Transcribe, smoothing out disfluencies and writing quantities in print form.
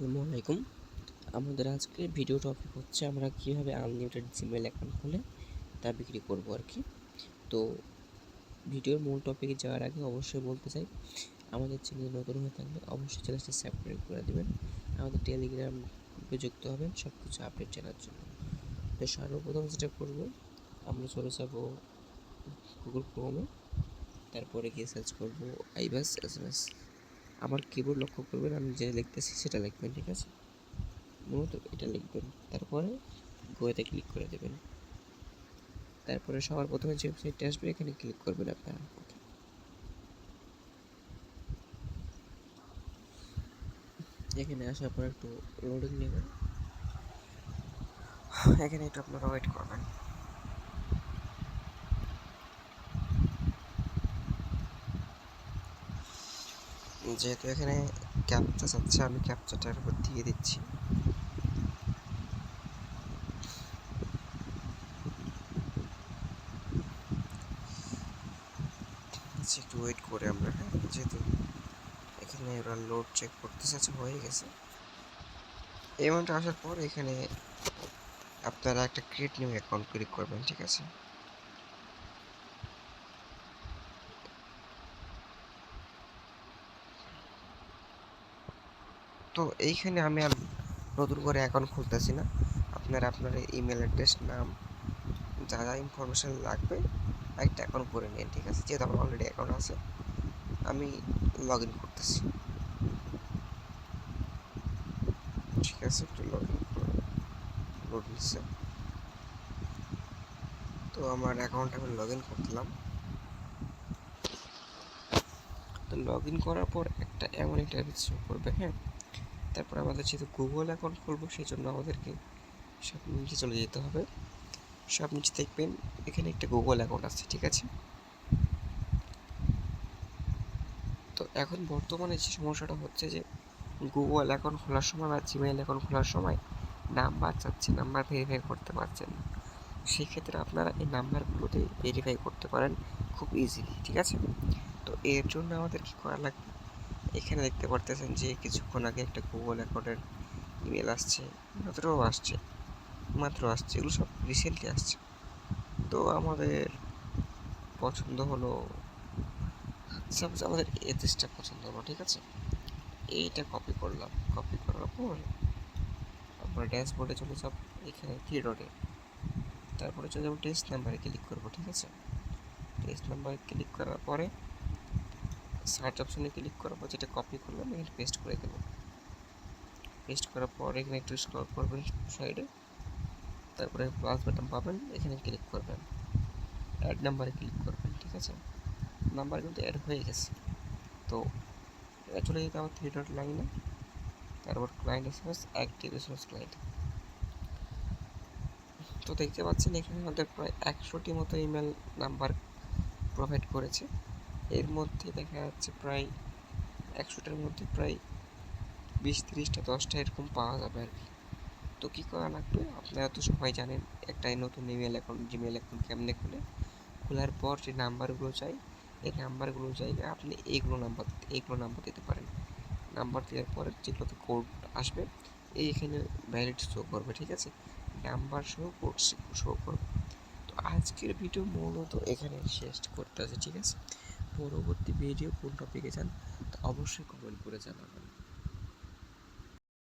আসসালামু আলাইকুম। আমাদের আজকের ভিডিও টপিক হচ্ছে আমরা কীভাবে আনলিমিটেড জিমেইল অ্যাকাউন্ট খুলে তা বিক্রি করব আর কি। তো ভিডিওর মূল টপিকে যাওয়ার আগে অবশ্যই বলতে চাই, আমাদের চ্যানেলে নতুন হয়ে থাকলে অবশ্যই চ্যানেলটি সাবস্ক্রাইব করে দেবেন, আমাদের টেলিগ্রাম গ্রুপে যুক্ত হবেন সব কিছু আপডেট জানার জন্য। তো সর্বপ্রথম যেটা করব, আমরা চলে যাব গুগল ক্রোমে, তারপরে গিয়ে সার্চ করব আইবাস এসএমএস। আমার কিবোর্ড লক্ষ্য করবেন, আমি যে লিখতেছি সেটা লিখবেন, ঠিক আছে? মূলত এটা লিখবেন, তারপরে গোয়েতে ক্লিক করে দেবেন। তারপরে সবার প্রথমে যে ওয়েবসাইটটা আসবে এখানে ক্লিক করবেন আপনারা। ওকে, এখানে আসার পর একটু লোডিং নেবেন, এখানে একটু আপনারা ওয়েট করবেন। যেহেতু এখানে ক্যাপচা চাচ্ছে, আমি ক্যাপচাটার উপর দিয়ে দিচ্ছি। একটু ওয়েট করে আমরা, হ্যাঁ, যেহেতু এখানে ওরা লোড চেক করতেছে, হয়ে গেছে। এই মানটা আসার পর এখানে আপনারা একটা ক্রিয়েট নিউ অ্যাকাউন্ট ক্লিক করবেন, ঠিক আছে? তো এইখানে আমি আর নতুন করে অ্যাকাউন্ট খুলতেছি না, আপনারা আপনার ইমেল অ্যাড্রেস, নাম, যা যা ইনফরমেশান লাগবে একটা অ্যাকাউন্ট করে নিন, ঠিক আছে? যেহেতু আমার অলরেডি অ্যাকাউন্ট আছে, আমি লগ ইন করতেছি, ঠিক আছে? একটু লগ ইন করে লোড নিচ্ছে। তো আমার অ্যাকাউন্ট আমি লগ ইন করলাম। তো লগ ইন করার পর একটা এমন ইন্টারফেস শো করবে, হ্যাঁ। তারপর আমাদের যেহেতু গুগল অ্যাকাউন্ট খুলবো, সেই জন্য আমাদেরকে সব নিচে চলে যেতে হবে। সব নিচে দেখবেন এখানে একটা গুগল অ্যাকাউন্ট আছে, ঠিক আছে? তো এখন বর্তমানে যে সমস্যাটা হচ্ছে যে গুগল অ্যাকাউন্ট খোলার সময় বা জিমেইল অ্যাকাউন্ট খোলার সময় নাম্বার চাচ্ছে, নাম্বার ভেরিফাই করতে পারছেন না। সেক্ষেত্রে আপনারা এই নাম্বারগুলোতে ভেরিফাই করতে পারেন খুব ইজিলি, ঠিক আছে? তো এর জন্য আমাদের কী করা লাগবে, এখানে দেখতে পারতেছেন যে কিছুক্ষণ আগে একটা গুগল অ্যাকাউন্টের ইমেল আসছে, মাত্র আসছে, এগুলো সব রিসেন্টলি আসছে। তো আমাদের পছন্দ হলো, সাপোজ আমাদের এড্রেসটা পছন্দ হলো, ঠিক আছে? এইটা কপি করলাম, কপি করার পর আমরা ড্যাশবোর্ডে চলে যাব, এখানে থ্রি ডটে, তারপরে চলে যাবো টেস্ট নাম্বারে ক্লিক করবো, ঠিক আছে? টেস্ট নাম্বারে ক্লিক করার পরে সার্চ অপশনে ক্লিক করবো, যেটা কপি করলাম এখানে পেস্ট করে দেবো। পেস্ট করার পর এখানে একটু স্ক্রল করবেন সাইডে, তারপরে প্লাস বাটন পাবেন, এখানে ক্লিক করবেন, অ্যাড নাম্বারে ক্লিক করবেন, ঠিক আছে? নাম্বার কিন্তু অ্যাড হয়ে গেছে। তো এটা চলে যেতে আমার থ্রি ডট লাইনে, তারপর client SMS, active SMS client. তো দেখতে পাচ্ছেন এখানে আমাদের প্রায় 100টি মতো ইমেল নাম্বার প্রোভাইড করেছে। এর মধ্যে দেখা যাচ্ছে প্রায় 100টার মধ্যে প্রায় 20-30টা 10টা এরকম পাওয়া যাবে আর কি। তো কী করা লাগবে, আপনারা তো সবাই জানেন একটা নতুন ইমেল অ্যাকাউন্ট, জিমেল অ্যাকাউন্ট কেমনে খুলে। খোলার পর যে নাম্বারগুলো চাই, এই নাম্বারগুলো জায়গায় আপনি এইগুলো নাম্বার দিতে পারেন। নাম্বার দেওয়ার পরে যেগুলোতে কোড আসবে এইখানে ভ্যালিড শো করবে, ঠিক আছে? নাম্বার সহ কোড শো করবে। তো আজকের ভিডিও মূলত এখানে শেষ করতে আছে, ঠিক আছে? পরবর্তী ভিডিও কোন টপিকে চান তা অবশ্যই কমেন্ট করে জানাবেন।